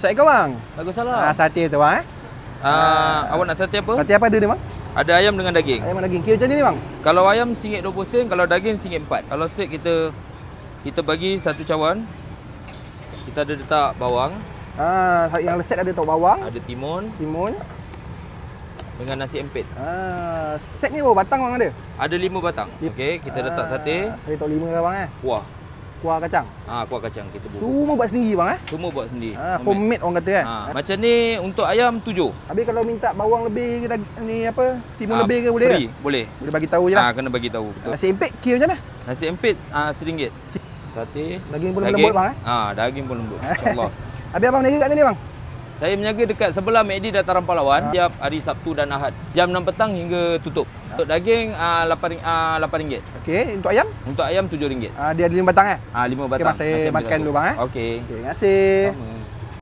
Sate kau bang? Baguslah. Sate tu bang Awak nak sate apa? Sate apa ada ni bang? Ada ayam dengan daging. Ayam daging. Kira macam ni bang? Kalau ayam RM1.20, kalau daging RM1.4. Kalau set kita bagi satu cawan. Kita ada letak bawang. Yang set ada tahu bawang, Ada timun dengan nasi empit. Set ni berapa batang bang ada? Ada 5 batang. Okey, kita letak sate. Saya tahu 5 lah bang Kuah kacang. Kuah kacang kita bubur. Semua buat sendiri bang Semua buat sendiri. Homemade orang kata kan. Macam ni untuk ayam 7. Habis kalau minta bawang lebih ke ni apa? Timun lebih ke boleh free, ke? Boleh. Boleh bagi tahu je lah. Kena bagi tahu. Betul. Nasi empit kira macam mana? Nasi empit RM1. Sate. Daging pun lembut bang Daging pun lembut. Insya-Allah. Habis abang berniaga kat sini bang? Saya berniaga dekat sebelah McD Dataran Pahlawan tiap hari Sabtu dan Ahad. Jam 6 petang hingga tutup. Untuk daging RM8. Okey, untuk ayam? Untuk ayam RM7. Dia ada 5 batang 5 batang. Okey, saya makan dulu bang Okey. Terima kasih. Sama.